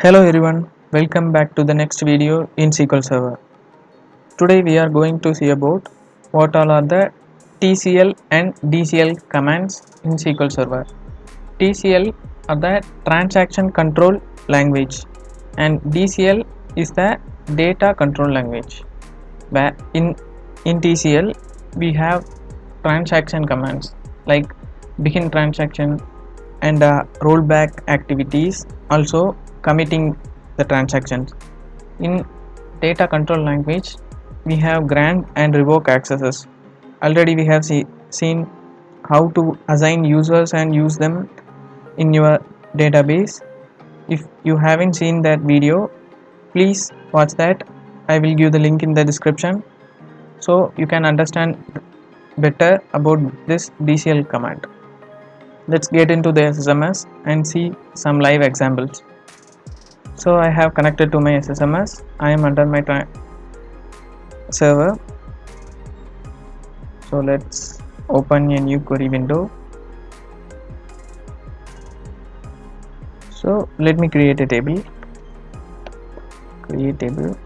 Hello everyone, welcome back to the next video in SQL Server. Today we are going to see about what all are the TCL and DCL commands in SQL Server. TCL are the transaction control language and DCL is the data control language. Where in TCL we have transaction commands like begin transaction and rollback activities, also committing the transactions. In data control language we have grant and revoke accesses. Already we have seen how to assign users and use them in your database. If you haven't seen that video, please watch that. I will give the link in the description so you can understand better about this DCL command. Let's get into the SSMS and see some live examples. So I have connected to my SSMS. I am under my server. So let's open a new query window. So let me create a table. Create table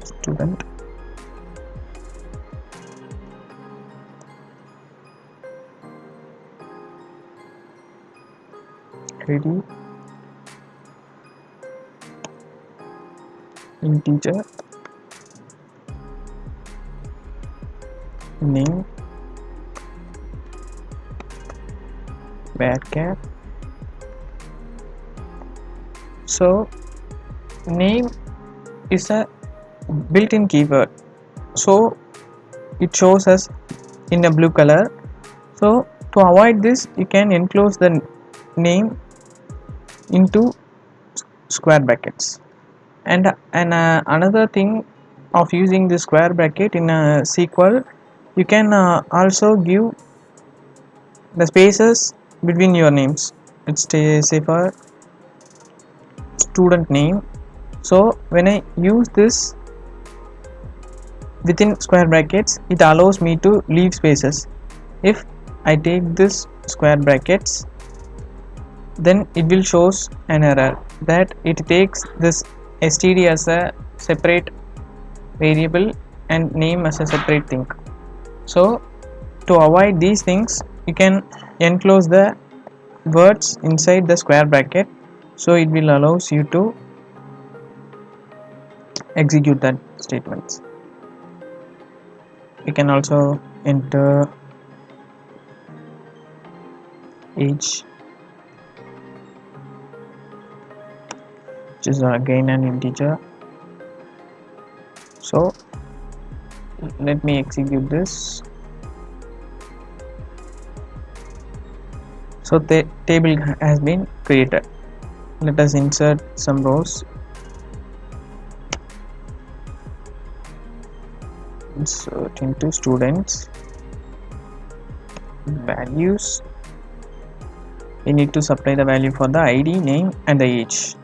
student. ID integer name varchar. So name is a built-in keyword, so it shows us in a blue color. So to avoid this, you can enclose the name into square brackets. And another thing of using the square bracket in a SQL, you can also give the spaces between your names. Let's say for student name. So when I use this within square brackets, it allows me to leave spaces. If I take this square brackets, then it will shows an error that it takes this std as a separate variable and name as a separate thing. So to avoid these things, you can enclose the words inside the square bracket, so it will allows you to execute that statements. You can also enter age, which is again an integer. So let me execute this. So the table has been created. Let us insert some rows. Insert into students, values. We need to supply the value for the ID, name and the age.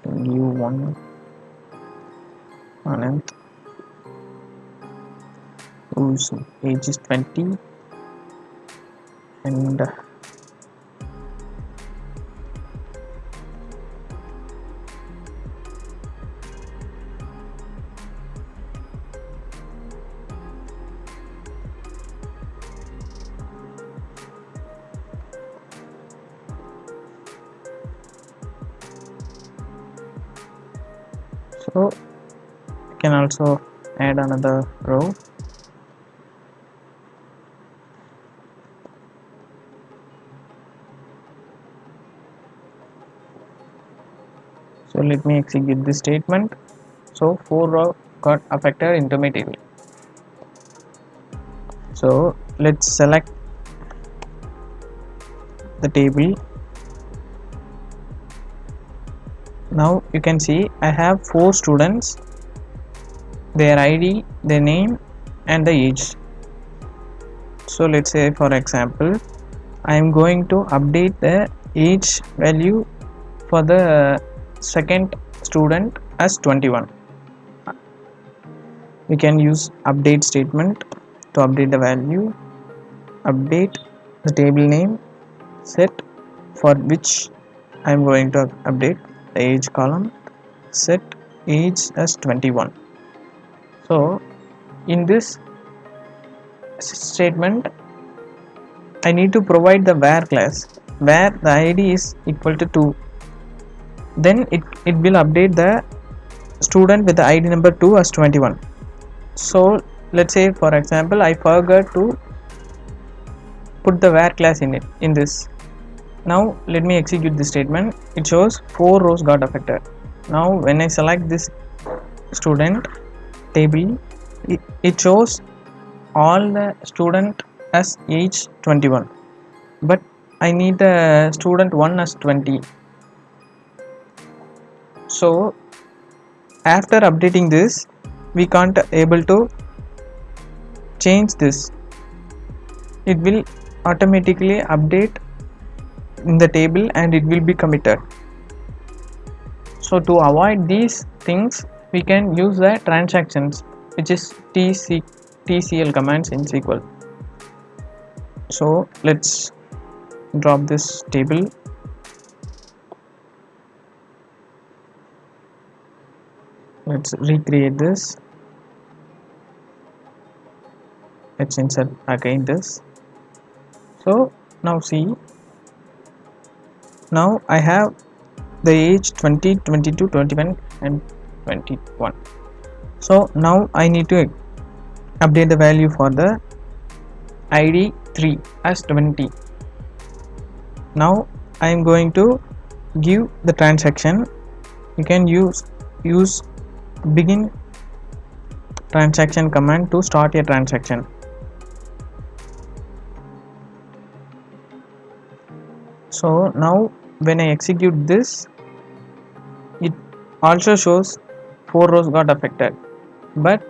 New one, Anand, whose age is 20, and so you can also add another row. So let me execute this statement. So 4 row got affected into my table. So let's select the table. Now you can see I have 4 students, their ID, their name and the age. So let's say for example I am going to update the age value for the second student as 21. We can use update statement to update the value, update the table name, set for which I am going to update the age column, set age as 21. So in this statement I need to provide the var class where the id is equal to 2. Then it will update the student with the id number 2 as 21. So let's say for example I forgot to put the var class in this. Now let me execute this statement. It shows 4 rows got affected. Now when I select this student table, it shows all the student as age 21, but I need the student 1 as 20. So after updating this we can't able to change this. It will automatically update in the table and it will be committed. So to avoid these things we can use the transactions, which is TCL commands in SQL. So let's drop this table. Let's recreate this. Let's insert again this. So now see, now I have the age 20, 22, 21 and 21. So now I need to update the value for the id 3 as 20. Now I am going to give the transaction. You can use begin transaction command to start a transaction. So now when I execute this, it also shows 4 rows got affected, but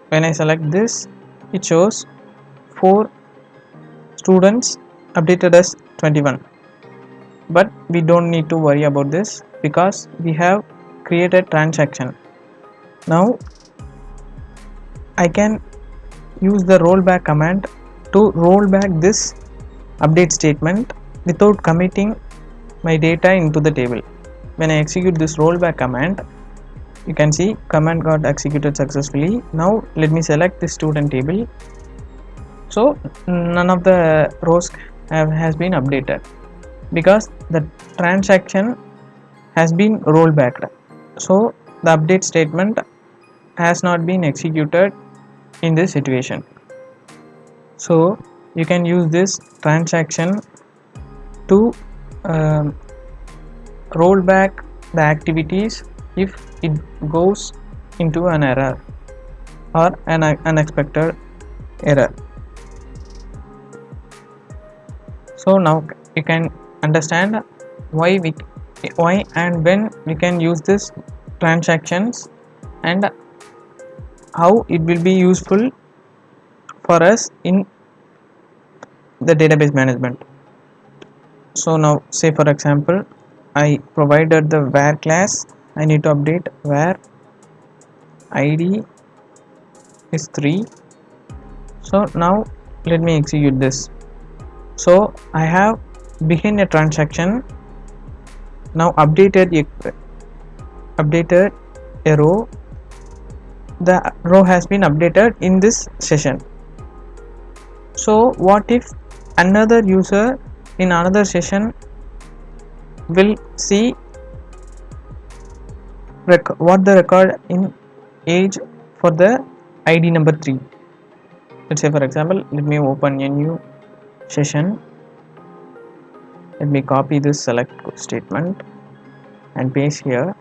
when I select this it shows 4 students updated as 21. But we don't need to worry about this because we have created transaction. Now I can use the rollback command to roll back this update statement without committing my data into the table. When I execute this rollback command, you can see command got executed successfully. Now let me select the student table. So none of the rows has been updated because the transaction has been rolled back. So the update statement has not been executed in this situation. So you can use this transaction to roll back the activities if it goes into an error or an unexpected error. So now you can understand why and when we can use this transactions and how it will be useful for us in the database management. So now say for example I provided the var class. I need to update var id is 3. So now let me execute this. So I have begin a transaction. Now updated a row. The row has been updated in this session. So what if another user in another session will see what the record in age for the id number 3. Let's say for example, let me open a new session. Let me copy this select statement and paste here.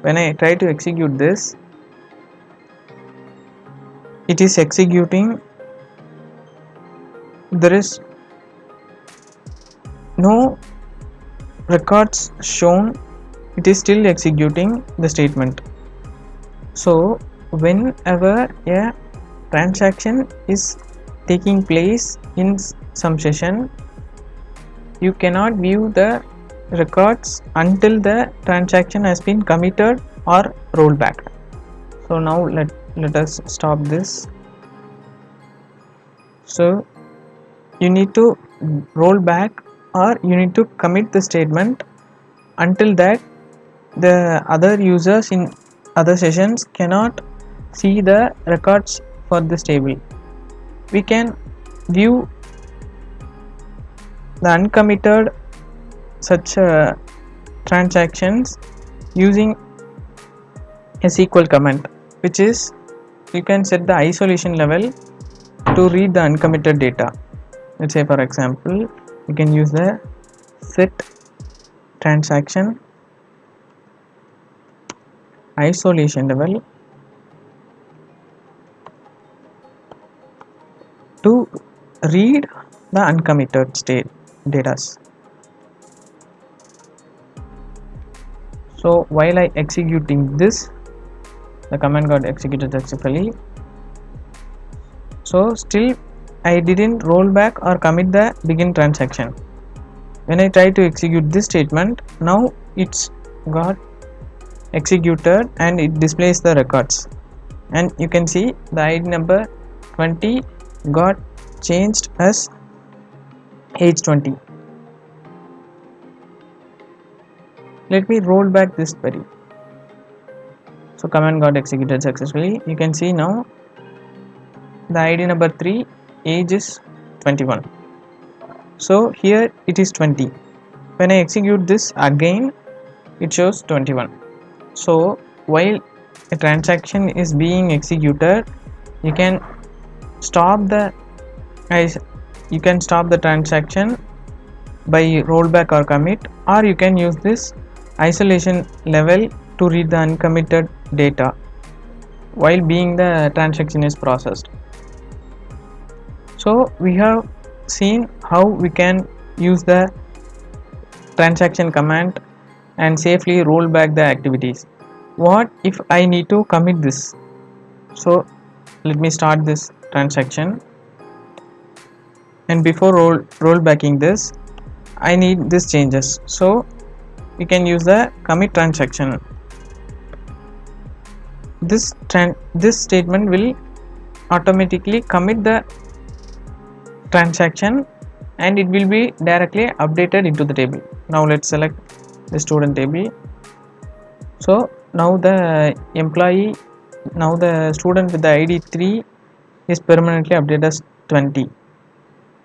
When I try to execute this, it is executing. There is no records shown. It is still executing the statement. So whenever a transaction is taking place in some session, you cannot view the records until the transaction has been committed or rolled back. So now let us stop this. So you need to roll back or you need to commit the statement until that the other users in other sessions cannot see the records for this table. We can view the uncommitted such transactions using a SQL command, which is you can set the isolation level to read the uncommitted data. Let's say for example you can use the set transaction isolation level to read the uncommitted state data. So while I executing this, the command got executed successfully. So still I didn't roll back or commit the begin transaction. When I try to execute this statement, now it's got executed and it displays the records, and you can see the ID number 20 got changed as age 20. Let me roll back this query. So command got executed successfully. You can see now the ID number 3, age is 21. So here it is 20. When I execute this again, it shows 21. So while a transaction is being executed, you can stop the transaction by rollback or commit, or you can use this isolation level to read the uncommitted data while being the transaction is processed. So we have seen how we can use the transaction command and safely roll back the activities. What if I need to commit this? So let me start this transaction, and before rollbacking this I need this changes. So you can use the commit transaction. This statement will automatically commit the transaction and it will be directly updated into the table. Now let's select the student table. So now the student with the ID 3 is permanently updated as 20.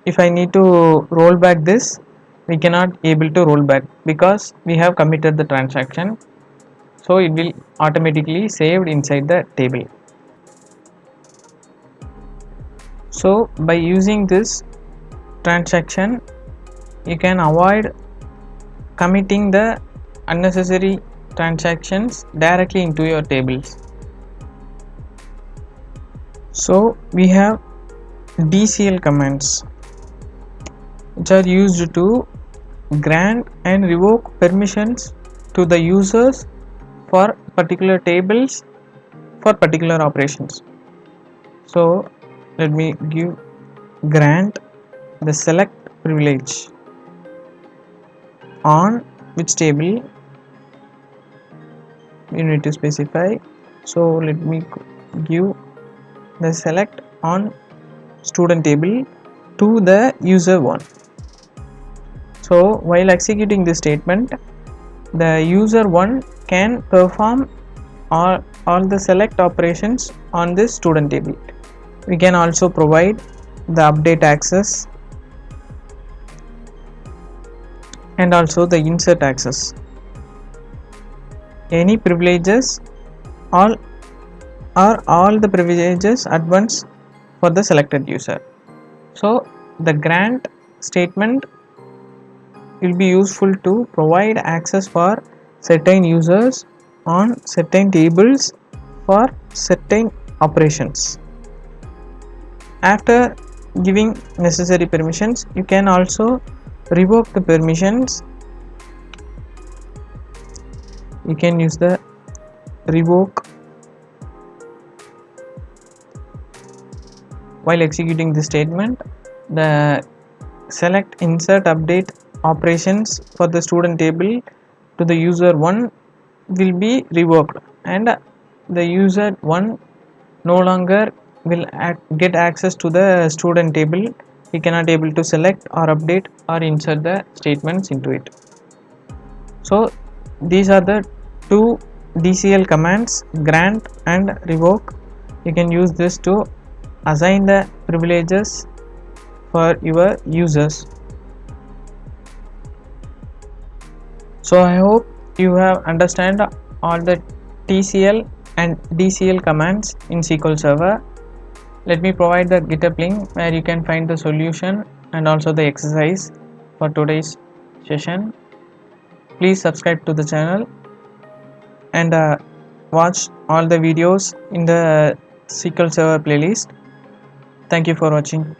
If I need to roll back this, we cannot able to roll back because we have committed the transaction, so it will automatically saved inside the table. So by using this transaction, you can avoid committing the unnecessary transactions directly into your tables. So we have DCL commands, which are used to grant and revoke permissions to the users for particular tables for particular operations. So let me give grant the select privilege on which table you need to specify. So let me give the select on student table to the user 1. So while executing this statement, the user 1 can perform all the select operations on this student table. We can also provide the update access and also the insert access. Any privileges, all the privileges at once for the selected user. So the grant statement will be useful to provide access for certain users on certain tables for certain operations. After giving necessary permissions, you can also revoke the permissions. You can use the revoke. While executing this statement, the select, insert, update operations for the student table to the user 1 will be revoked, and the user 1 no longer will get access to the student table he cannot able to select or update or insert the statements into it. So these are the two DCL commands, grant and revoke. You can use this to assign the privileges for your users. So I hope you have understand all the TCL and DCL commands in SQL Server. Let me provide the GitHub link where you can find the solution and also the exercise for today's session. Please subscribe to the channel and watch all the videos in the SQL Server playlist. Thank you for watching.